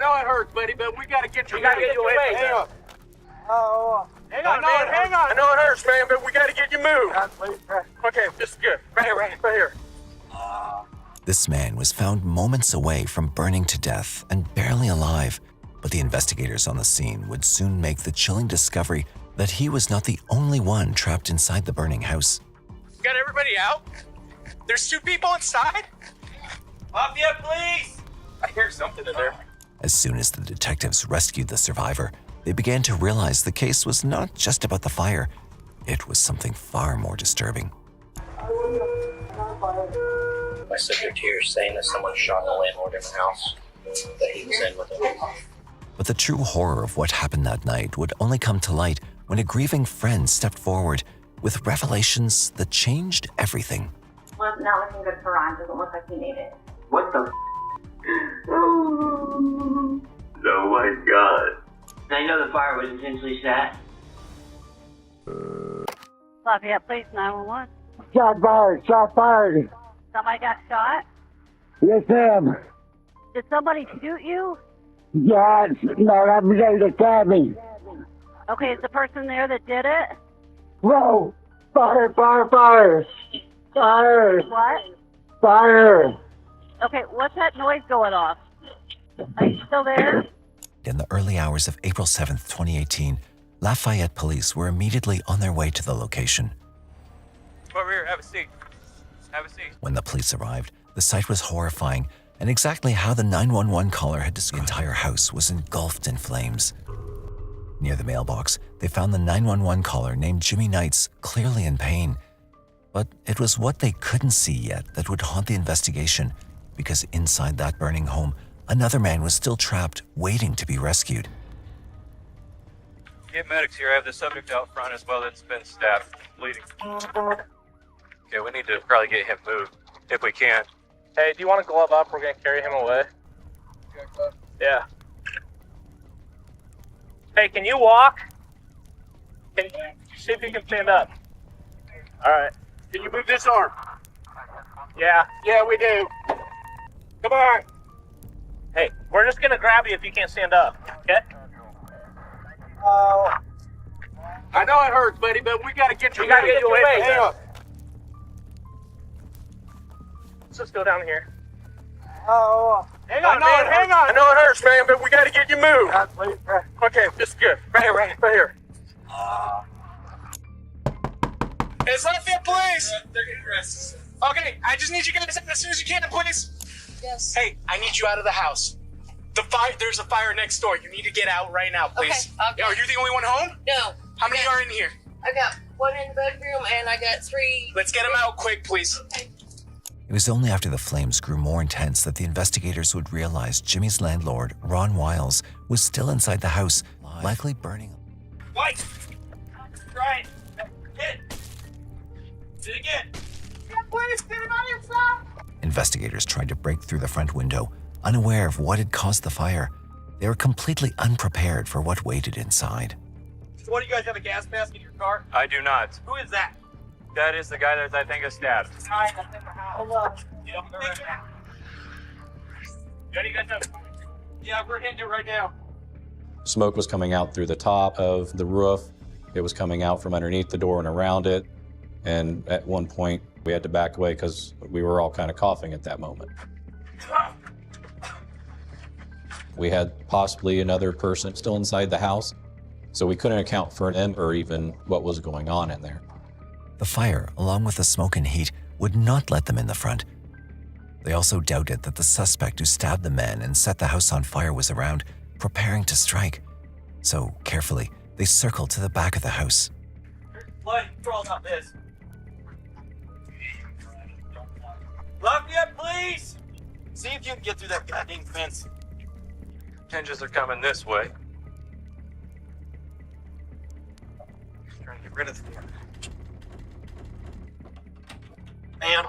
know it hurts, buddy, but we gotta get you. We gotta get you away. Hang on. Oh, hang on, man. Hang on. I know it hurts, man, but we gotta get you moved. Okay, this is good. Right here, right here. This man was found moments away from burning to death and barely alive, but the investigators on the scene would soon make the chilling discovery that he was not the only one trapped inside the burning house. Got everybody out? There's 2 people inside? Lafayette, please! I hear something in there. As soon as the detectives rescued the survivor, they began to realize the case was not just about the fire. It was something far more disturbing. My sister tears saying that someone shot the landlord in the house that he was in with him. But the true horror of what happened that night would only come to light when a grieving friend stepped forward with revelations that changed everything. Well, not looking good for Ron. Doesn't look like he made it. What the Oh my god. I know the fire was intentionally set. Lafayette, please, 911. Shot fired! Shot fired! Somebody got shot? Yes, ma'am. Did somebody shoot you? Yes. No, that was the cabin. Okay, is the person there that did it? Whoa! Fire! Fire! Fire! Fire! What? Fire! Okay, what's that noise going off? Are you still there? In the early hours of April 7th, 2018, Lafayette police were immediately on their way to the location. Come over here, have a seat. Have a seat. When the police arrived, the sight was horrifying, and exactly how the 911 caller had described the entire house was engulfed in flames. Near the mailbox, they found the 911 caller named Jimmy Knights clearly in pain. But it was what they couldn't see yet that would haunt the investigation, because inside that burning home, another man was still trapped, waiting to be rescued. Get medics here. I have the subject out front as well that's been stabbed, bleeding. Okay, we need to probably get him moved, if we can. Hey, do you want to glove up? We're going to carry him away. Yeah. Hey, can you walk? Can you see if you can stand up? All right. Can you move this arm? Yeah. Yeah, we do. Come on. Hey, we're just going to grab you if you can't stand up, okay? Oh. I know it hurts, buddy, but we gotta get you. We gotta get you away. Hang on. Let's just go down here. Oh. Hang on, man. Hang on. I know it hurts, man, but we gotta get you moved. Okay, this is good. Right here, right here. It's Lafayette, please. They're getting dressed. Okay, I just need you guys out as soon as you can, please. Yes. Hey, I need you out of the house. There's a fire next door. You need to get out right now, please. Okay. Are you the only one home? No. How many are in here? I got 1 in the bedroom and I got 3. Let's get them out quick, please. Okay. It was only after the flames grew more intense that the investigators would realize Jimmy's landlord, Ron Wiles, was still inside the house, likely burning. White! Try it. Hit it. Do it again. Yeah, please, get him on inside. Investigators tried to break through the front window, unaware of what had caused the fire. They were completely unprepared for what waited inside. So what, do you guys have a gas mask in your car? I do not. Who is that? That is the guy that I think is stabbed. Hi, that's in the house. You don't think so? You guys have... Yeah, we're hitting it right now. Smoke was coming out through the top of the roof. It was coming out from underneath the door and around it. And at one point, we had to back away because we were all kind of coughing at that moment. We had possibly another person still inside the house, so we couldn't account for him or even what was going on in there. The fire, along with the smoke and heat, would not let them in the front. They also doubted that the suspect who stabbed the man and set the house on fire was around, preparing to strike. So, carefully, they circled to the back of the house. Blood control's on this. Lafayette, please! See if you can get through that goddamn fence. Hinges are coming this way. Just trying to get rid of the... Man.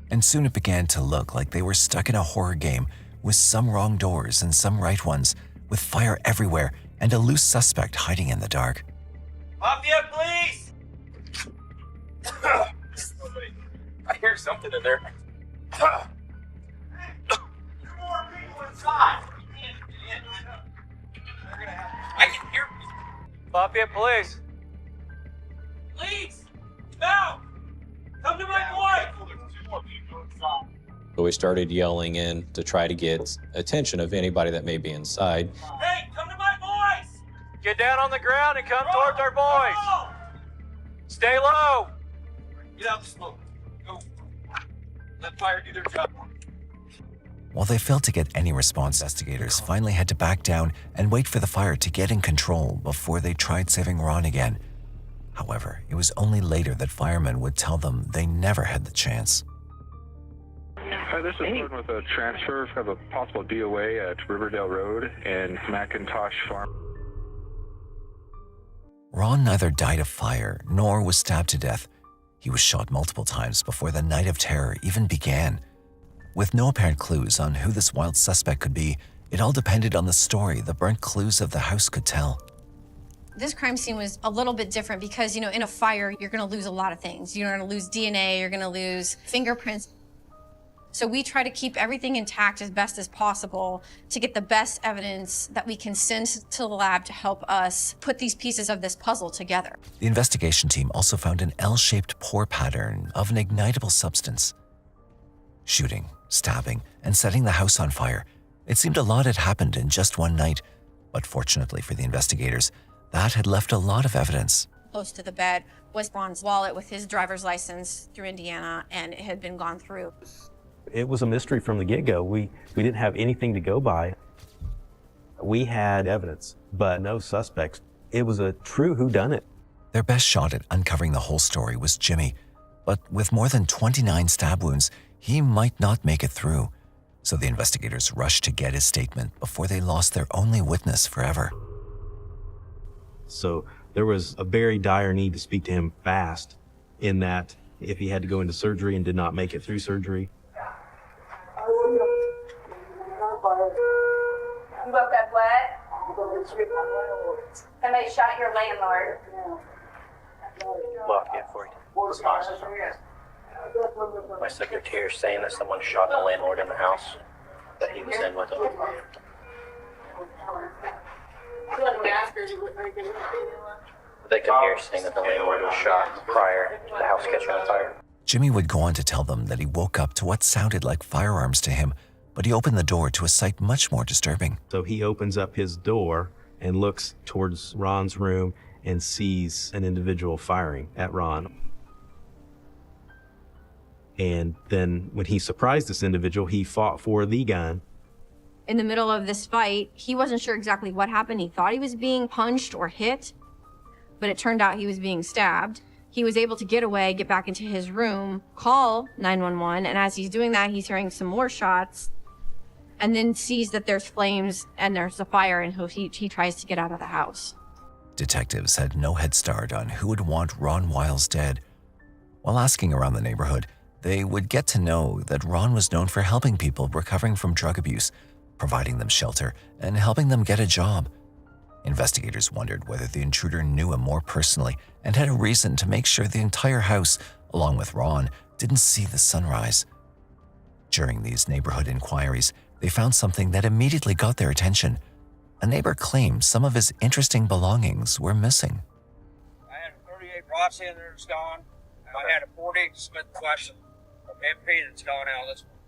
And soon it began to look like they were stuck in a horror game with some wrong doors and some right ones, with fire everywhere and a loose suspect hiding in the dark. Lafayette, please! I hear something in there. More people inside. I can hear you. Lafayette Police. Please! No! Come to my boy! So we started yelling in to try to get attention of anybody that may be inside. Hey, come to my boys! Get down on the ground and come towards our boys. Go! Stay low. Get out the smoke. Go. Let fire do their job. While they failed to get any response, investigators finally had to back down and wait for the fire to get in control before they tried saving Ron again. However, it was only later that firemen would tell them they never had the chance. Hi, this is Gordon with a transfer of a possible DOA at Riverdale Road and McIntosh Farm. Ron neither died of fire nor was stabbed to death. He was shot multiple times before the night of terror even began. With no apparent clues on who this wild suspect could be, it all depended on the story the burnt clues of the house could tell. This crime scene was a little bit different because, in a fire, you're going to lose a lot of things. You're going to lose DNA, you're going to lose fingerprints. So we try to keep everything intact as best as possible to get the best evidence that we can send to the lab to help us put these pieces of this puzzle together. The investigation team also found an L-shaped pour pattern of an ignitable substance. Shooting, stabbing, and setting the house on fire. It seemed a lot had happened in just one night, but fortunately for the investigators, that had left a lot of evidence. Close to the bed was Ron's wallet with his driver's license through Indiana, and it had been gone through. It was a mystery from the get-go. We didn't have anything to go by. We had evidence, but no suspects. It was a true whodunit. Their best shot at uncovering the whole story was Jimmy, but with more than 29 stab wounds, he might not make it through. So the investigators rushed to get his statement before they lost their only witness forever. So there was a very dire need to speak to him fast, in that if he had to go into surgery and did not make it through surgery. You woke up what? Somebody shot your landlord. Lafayette for you. My secretary is saying that someone shot the landlord in the house that he was in with him. They could hear saying that the landlord was shot prior to the house catching on fire. Jimmy would go on to tell them that he woke up to what sounded like firearms to him, but he opened the door to a sight much more disturbing. So he opens up his door and looks towards Ron's room and sees an individual firing at Ron. And then when he surprised this individual, he fought for the gun. In the middle of this fight, he wasn't sure exactly what happened. He thought he was being punched or hit, but it turned out he was being stabbed. He was able to get away, get back into his room, call 911, and as he's doing that, he's hearing some more shots, and then sees that there's flames and there's a fire, and he tries to get out of the house. Detectives had no head start on who would want Ron Wiles dead. While asking around the neighborhood, they would get to know that Ron was known for helping people recovering from drug abuse, providing them shelter, and helping them get a job. Investigators wondered whether the intruder knew him more personally and had a reason to make sure the entire house, along with Ron, didn't see the sunrise. During these neighborhood inquiries, they found something that immediately got their attention. A neighbor claimed some of his interesting belongings were missing. I had a 38 Rossi in there that's gone, and I had a 40 Smith Wesson from MP that's gone out of this one.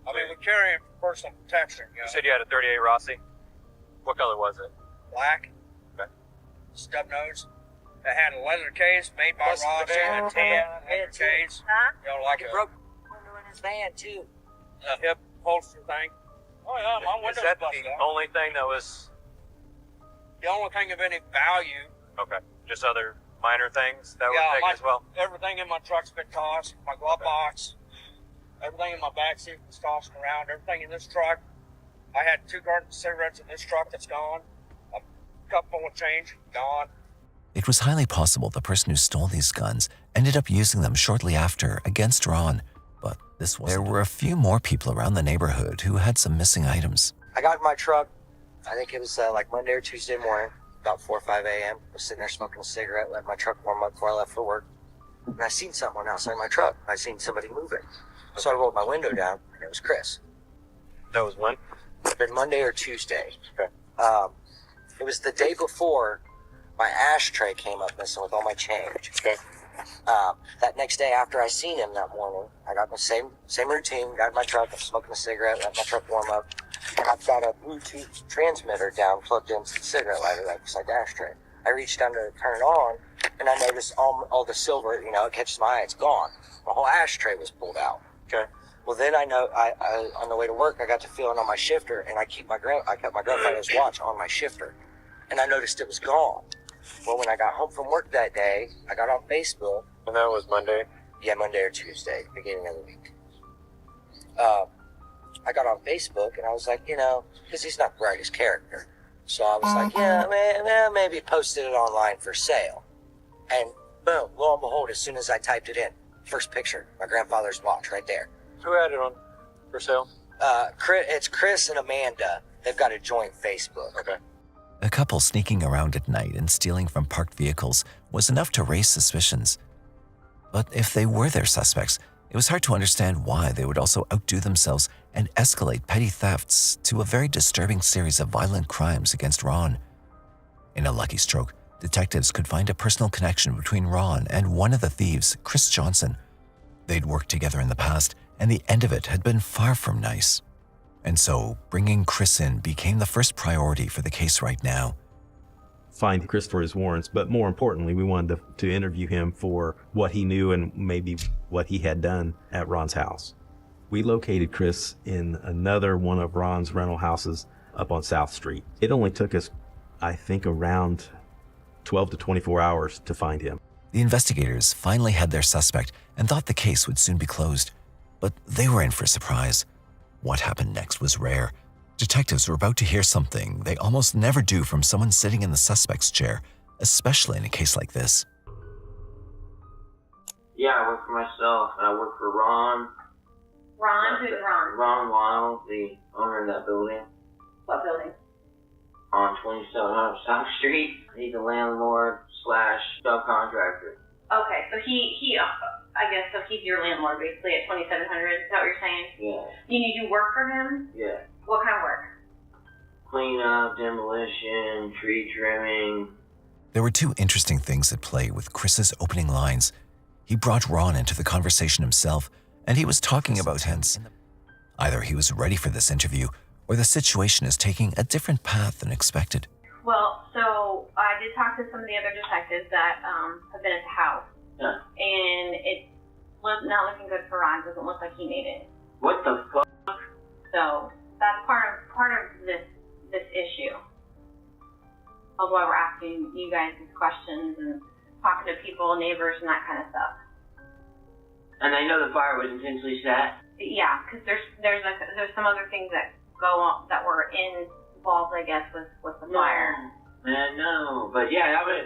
I mean, we carry it for personal protection. You said you had a 38 Rossi. What color was it? Black. Okay. Stub nose. It had a leather case made by Rossi, a tan leather case. Huh? Like He a broke the window in his van, too. hip holster thing. Oh yeah, my Is window's that busted the out. only thing that was... The only thing of any value. Okay. Just other minor things that were Yeah, taken as well? Everything in my truck's been tossed. My glove box. Everything in my backseat was tossed around. Everything in this truck. I had 2 cartons of cigarettes in this truck that's gone. A cup full of change, gone. It was highly possible the person who stole these guns ended up using them shortly after against Ron, but this wasn't. There were a few more people around the neighborhood who had some missing items. I got in my truck, I think it was like Monday or Tuesday morning, about 4 or 5 a.m. I was sitting there smoking a cigarette, letting my truck warm up before I left for work. And I seen someone outside my truck. I seen somebody moving. So I rolled my window down, and it was Chris. That was when? It's been Monday or Tuesday. Okay. It was the day before my ashtray came up missing with all my change. Okay. That next day after I seen him that morning, I got the same routine, got in my truck, I'm smoking a cigarette, let my truck warm up, and I've got a Bluetooth transmitter down plugged into the cigarette lighter right beside the ashtray. I reached down to turn it on, and I noticed all the silver, you know, it catches my eye, it's gone. The whole ashtray was pulled out. Okay. Well, then I know, I on the way to work, I got to feeling on my shifter, and I kept my grandfather's watch on my shifter, and I noticed it was gone. Well, when I got home from work that day, I got on Facebook. And that was Monday? Yeah, Monday or Tuesday, beginning of the week. I got on Facebook, and I was like, you know, because he's not the brightest character. So I was like, yeah, maybe posted it online for sale. And boom, lo and behold, as soon as I typed it in, first picture, my grandfather's watch right there. Who had it on for sale? It's Chris and Amanda. They've got a joint Facebook. Okay. A couple sneaking around at night and stealing from parked vehicles was enough to raise suspicions. But if they were their suspects, it was hard to understand why they would also outdo themselves and escalate petty thefts to a very disturbing series of violent crimes against Ron. In a lucky stroke, detectives could find a personal connection between Ron and one of the thieves, Chris Johnson. They'd worked together in the past, and the end of it had been far from nice. And so, bringing Chris in became the first priority for the case right now. Find Chris for his warrants, but more importantly, we wanted to interview him for what he knew and maybe what he had done at Ron's house. We located Chris in another one of Ron's rental houses up on South Street. It only took us, I think, around 12 to 24 hours to find him. The investigators finally had their suspect and thought the case would soon be closed. But they were in for a surprise. What happened next was rare. Detectives were about to hear something they almost never do from someone sitting in the suspect's chair, especially in a case like this. Yeah, I work for myself, and I work for Ron. Ron? Who's Ron? Ron Wild, the owner of that building. What building? On 2700 South Street. He's a landlord / subcontractor. Okay, so he I guess, so he's your landlord basically at 2700, is that what you're saying? Yeah. You do work for him? Yeah. What kind of work? Cleanup, demolition, tree trimming. There were two interesting things at play with Chris's opening lines. He brought Ron into the conversation himself, and he was talking about hence. Either he was ready for this interview, or the situation is taking a different path than expected. Well, so I did talk to some of the other detectives that have been at the house. Yeah. And it's not looking good for Ron. Doesn't look like he made it. What the fuck? So that's part of this issue. That's why we're asking you guys these questions and talking to people, neighbors, and that kind of stuff. And I know the fire was intentionally set. Yeah, because there's some other things that go on that were involved, I guess, with the fire. Man, no. But yeah, that was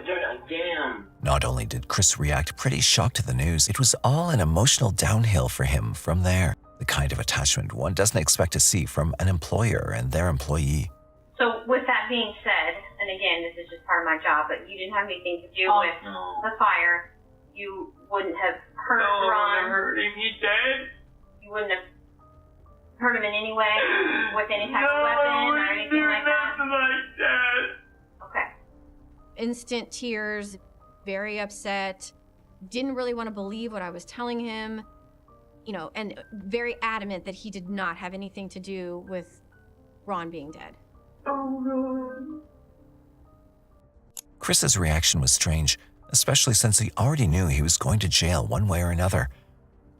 damn. Not only did Chris react pretty shocked to the news, it was all an emotional downhill for him from there. The kind of attachment one doesn't expect to see from an employer and their employee. So with that being said, and again, this is just part of my job, but you didn't have anything to do with the fire. You wouldn't have hurt Ron. I hurt him. He's dead. You wouldn't have hurt him in any way with any type of weapon or anything like that? Okay. Instant tears, very upset, didn't really want to believe what I was telling him, and very adamant that he did not have anything to do with Ron being dead. Oh, Chris's reaction was strange, especially since he already knew he was going to jail one way or another.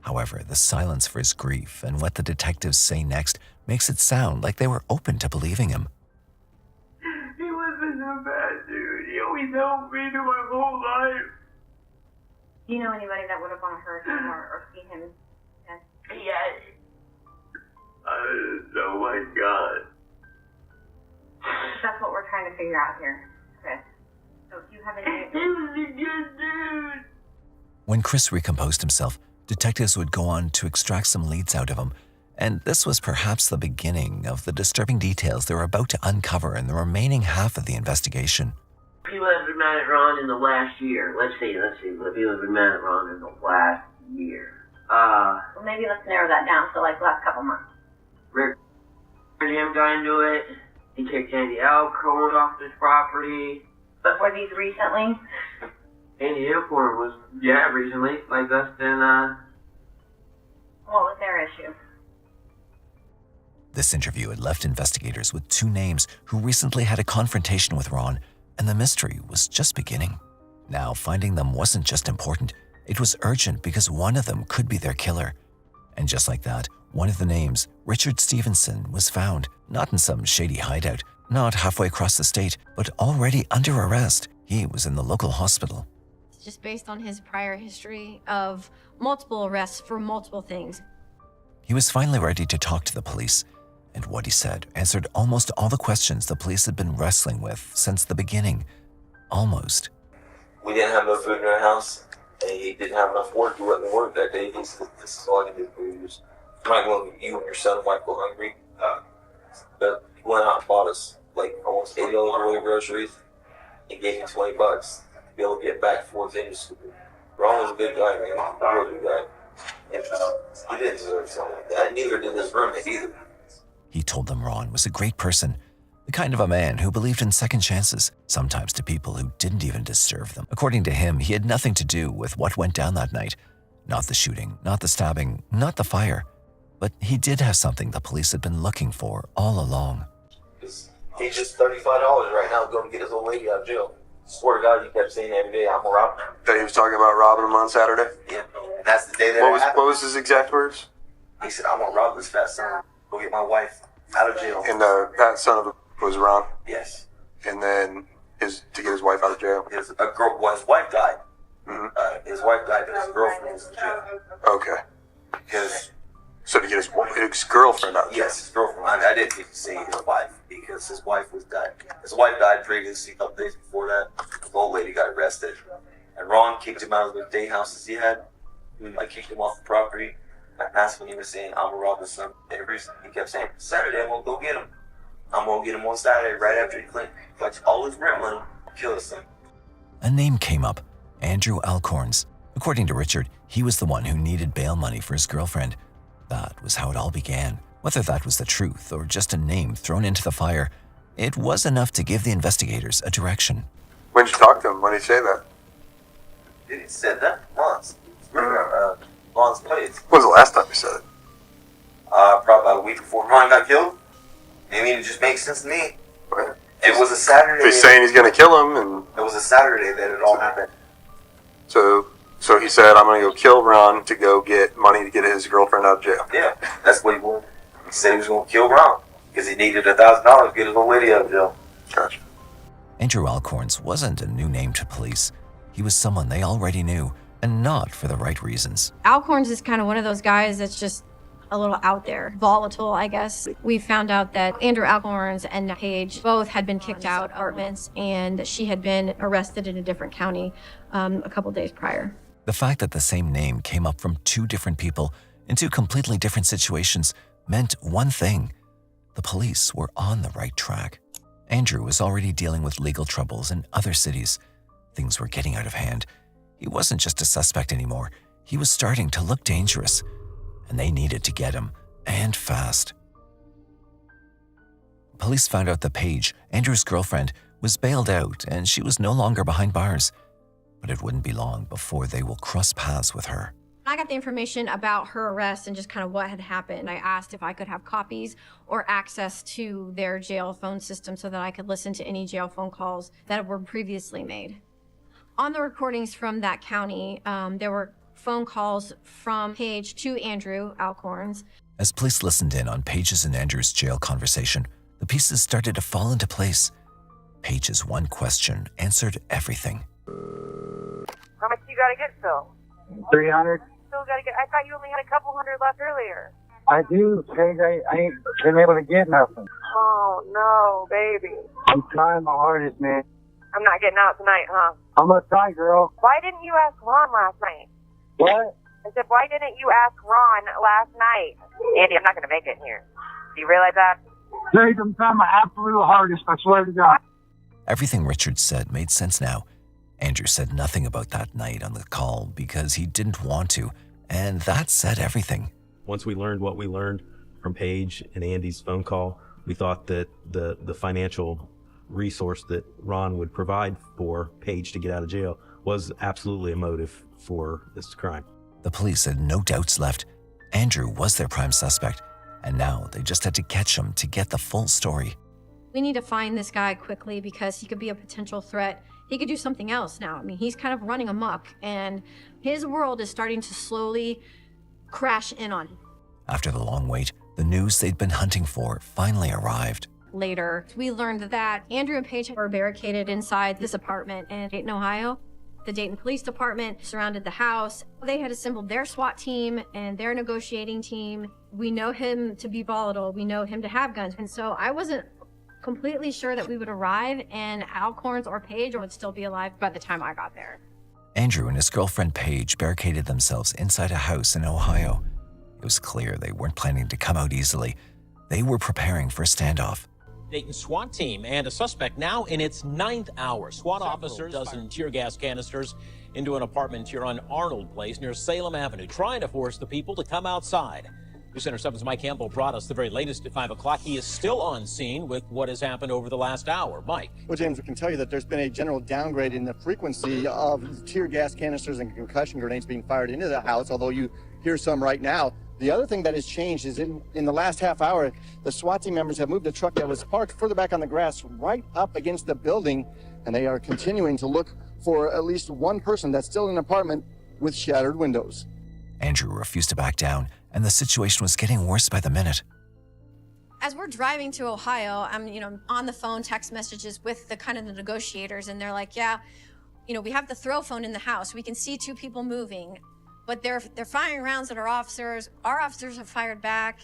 However, the silence for his grief and what the detectives say next makes it sound like they were open to believing him. He wasn't a bad dude. He always helped me through my whole life. Do you know anybody that would have want to hurt him or see him? Yeah. Oh my God. That's what we're trying to figure out here, Chris. So if you have any... He was a good dude. When Chris recomposed himself, detectives would go on to extract some leads out of him, and this was perhaps the beginning of the disturbing details they were about to uncover in the remaining half of the investigation. People have been mad at Ron in the last year. Let's see. People have been mad at Ron in the last year. Well, maybe let's narrow that down to like the last couple months. Rick and him got into it. He kicked Andy Alcorn off his property. But were these recently? Andy Alcorn was, recently, like less than, What was their issue? This interview had left investigators with two names who recently had a confrontation with Ron, and the mystery was just beginning. Now, finding them wasn't just important, it was urgent because one of them could be their killer. And just like that, one of the names, Richard Stevenson, was found, not in some shady hideout, not halfway across the state, but already under arrest. He was in the local hospital. Just based on his prior history of multiple arrests for multiple things. He was finally ready to talk to the police, and what he said answered almost all the questions the police had been wrestling with since the beginning. Almost. We didn't have no food in our house, and he didn't have enough work. He wasn't work that day. He said, "This is all I can do for you. You might want you and your son might go hungry." But he went out and bought us like almost $80 worth of groceries and gave me $20 to be able to get back for things. Ron was a good guy, man. A really good guy. And he didn't deserve something like that. Neither did his roommate either. He told them Ron was a great person, the kind of a man who believed in second chances, sometimes to people who didn't even deserve them. According to him, he had nothing to do with what went down that night. Not the shooting, not the stabbing, not the fire. But he did have something the police had been looking for all along. He's just $35 right now going to get his old lady out of jail. Swear to God, he kept saying every day, "I'm gonna rob him." That he was talking about robbing him on Saturday? Yeah, and that's the day that What was his exact words? He said, "I'm gonna rob this fat son, go get my wife out of jail." And the fat son of it was Ron? Yes. And then to get his wife out of jail? His wife died. Mm-hmm. His wife died, but his girlfriend was in jail. Okay. So to get his girlfriend out of jail? Yes, his girlfriend. I didn't get to say his wife because his wife was died. His wife died previously, a couple days before that. The old lady got arrested. And Ron kicked him out of the day houses he had. I kicked him off the property. And that's when he was saying, "I'm gonna rob his son." He kept saying, "Saturday, I'm gonna go get him. I'm gonna get him on Saturday right after he collects all his rent money, kill his son." A name came up, Andrew Alcorns. According to Richard, he was the one who needed bail money for his girlfriend. That was how it all began. Whether that was the truth or just a name thrown into the fire, it was enough to give the investigators a direction. When did you talk to him? When did he say that? He said that once. Ron's place. When was the last time he said it? Probably about a week before Ron got killed. I mean, it just makes sense to me. Right. It was a Saturday. He's saying he's going to kill him, and it was a Saturday that it all happened. So he said, "I'm going to go kill Ron to go get money to get his girlfriend out of jail." Yeah, that's what he wanted. He said he was going to kill Ron because he needed $1,000 to get his old lady out of jail. Gotcha. Andrew Alcorns wasn't a new name to police. He was someone they already knew, and not for the right reasons. Alcorns is kind of one of those guys that's just a little out there, volatile, I guess. We found out that Andrew Alcorns and Paige both had been kicked out of apartments, and she had been arrested in a different county a couple days prior. The fact that the same name came up from two different people in two completely different situations meant one thing: the police were on the right track. Andrew was already dealing with legal troubles in other cities. Things were getting out of hand. He wasn't just a suspect anymore. He was starting to look dangerous, and they needed to get him, and fast. Police found out that Paige, Andrew's girlfriend, was bailed out and she was no longer behind bars. But it wouldn't be long before they will cross paths with her. I got the information about her arrest and just kind of what had happened. I asked if I could have copies or access to their jail phone system so that I could listen to any jail phone calls that were previously made. On the recordings from that county, there were phone calls from Paige to Andrew Alcorns. As police listened in on Paige's and Andrew's jail conversation, the pieces started to fall into place. Paige's one question answered everything. How much you gotta get, Phil? 300. Still gotta get. I thought you only had a couple hundred left earlier. I do, Paige. I ain't been able to get nothing. Oh no, baby. I'm trying my hardest, man. I'm not getting out tonight, huh? I'm gonna try, girl. Why didn't you ask Ron last night? What? I said, why didn't you ask Ron last night? Andy, I'm not gonna make it in here. Do you realize that? Paige, I'm trying my absolute hardest. I swear to God. Everything Richard said made sense now. Andrew said nothing about that night on the call because he didn't want to, and that said everything. Once we learned what we learned from Paige and Andy's phone call, We thought that the financial resource that Ron would provide for Paige to get out of jail was absolutely a motive for this crime. The police had no doubts left. Andrew was their prime suspect, and now they just had to catch him to get the full story. We need to find this guy quickly because he could be a potential threat. He could do something else now. I mean, he's kind of running amok, and his world is starting to slowly crash in on him. After the long wait, the news they'd been hunting for finally arrived. Later, we learned that Andrew and Paige were barricaded inside this apartment in Dayton, Ohio. The Dayton Police Department surrounded the house. They had assembled their SWAT team and their negotiating team. We know him to be volatile. We know him to have guns. And so I wasn't completely sure that we would arrive and Alcorns or Paige would still be alive by the time I got there. Andrew and his girlfriend Paige barricaded themselves inside a house in Ohio. It was clear they weren't planning to come out easily. They were preparing for a standoff. Dayton SWAT team and a suspect now in its 9th hour. SWAT officers, dozen tear gas canisters into an apartment here on Arnold Place near Salem Avenue, trying to force the people to come outside. News Center 7's Mike Campbell brought us the very latest at 5 o'clock. He is still on scene with what has happened over the last hour. Mike. Well, James, we can tell you that there's been a general downgrade in the frequency of tear gas canisters and concussion grenades being fired into the house, although you hear some right now. The other thing that has changed is in the last half hour, the SWAT team members have moved a truck that was parked further back on the grass right up against the building, and they are continuing to look for at least one person that's still in an apartment with shattered windows. Andrew refused to back down, and the situation was getting worse by the minute. As we're driving to Ohio, I'm, on the phone, text messages with the negotiators, and they're like, yeah, we have the throw phone in the house. We can see 2 people moving. But they're firing rounds at our officers. Our officers have fired back.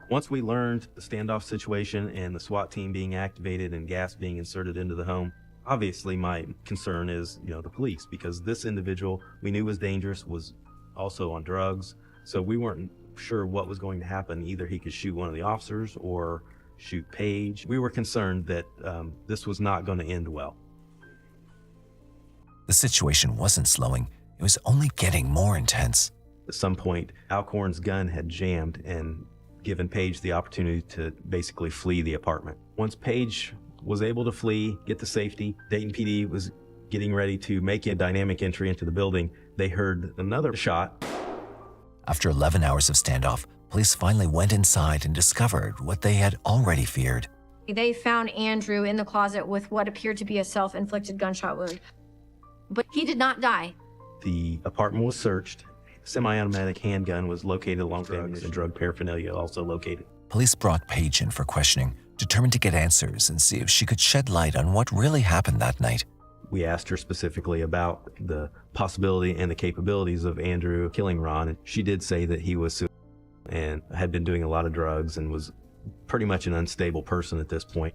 Once we learned the standoff situation and the SWAT team being activated and gas being inserted into the home, obviously my concern is, the police, because this individual we knew was dangerous, was also on drugs. So we weren't sure what was going to happen. Either he could shoot one of the officers or shoot Paige. We were concerned that this was not going to end well. The situation wasn't slowing. It was only getting more intense. At some point, Alcorn's gun had jammed and given Paige the opportunity to basically flee the apartment. Once Paige was able to flee, get to safety, Dayton PD was getting ready to make a dynamic entry into the building. They heard another shot. After 11 hours of standoff, police finally went inside and discovered what they had already feared. They found Andrew in the closet with what appeared to be a self-inflicted gunshot wound. But he did not die. The apartment was searched. A semi-automatic handgun was located along with ammunition and drug paraphernalia also located. Police brought Paige in for questioning, determined to get answers and see if she could shed light on what really happened that night. We asked her specifically about the possibility and the capabilities of Andrew killing Ron, and she did say that he was suicidal and had been doing a lot of drugs and was pretty much an unstable person at this point.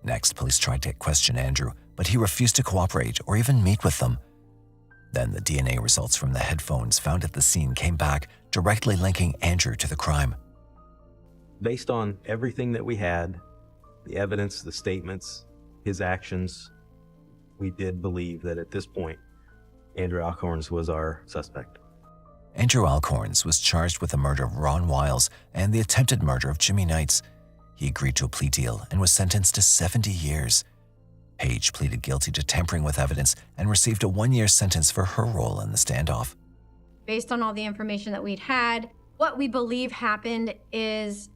Next, police tried to question Andrew, but he refused to cooperate or even meet with them. Then the DNA results from the headphones found at the scene came back, directly linking Andrew to the crime. Based on everything that we had, the evidence, the statements, his actions, we did believe that at this point, Andrew Alcorns was our suspect. Andrew Alcorns was charged with the murder of Ron Wiles and the attempted murder of Jimmy Knights. He agreed to a plea deal and was sentenced to 70 years. Paige pleaded guilty to tampering with evidence and received a 1-year sentence for her role in the standoff. Based on all the information that we'd had, what we believe happened is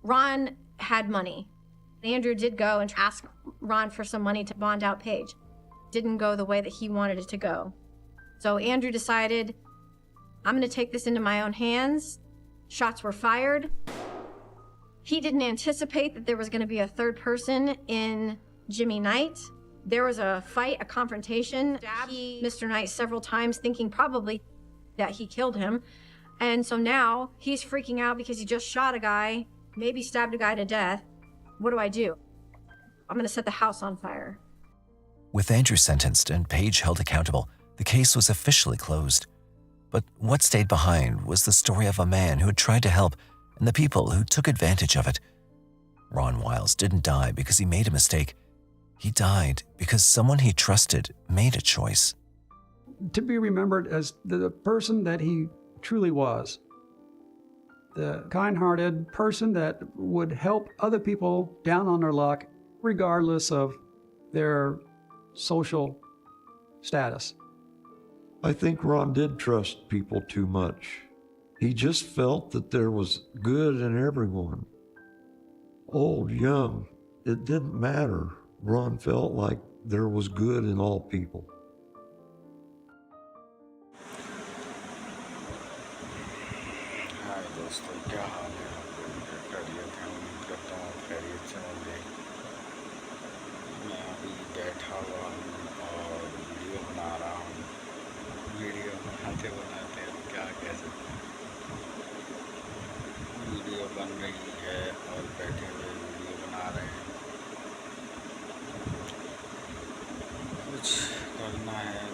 Ron had money. Andrew did go and ask Ron for some money to bond out Paige. Didn't go the way that he wanted it to go. So Andrew decided, I'm going to take this into my own hands. Shots were fired. He didn't anticipate that there was going to be a third person in Jimmy Knight. There was a fight, a confrontation. He Mr. Knight several times, thinking probably that he killed him. And so now he's freaking out because he just shot a guy, maybe stabbed a guy to death. What do I do? I'm going to set the house on fire. With Andrew sentenced and Paige held accountable, the case was officially closed. But what stayed behind was the story of a man who had tried to help and the people who took advantage of it. Ron Wiles didn't die because he made a mistake. He died because someone he trusted made a choice. To be remembered as the person that he truly was. the kind-hearted person that would help other people down on their luck, regardless of their social status. I think Ron did trust people too much. He just felt that there was good in everyone. Old, young, it didn't matter. Ron felt like there was good in all people. हाय दोस्तों, क्या हाल है? खैरियत है, उम्मीद करता हूँ खैरियत से होंगे। मैं अभी बैठा हुआ हूँ और वीडियो बना रहा हूँ। वीडियो बनाते बनाते अब क्या कह सकते हैं। वीडियो बन रही है और बैठे हुए वीडियो बना रहे हैं। कुछ करना है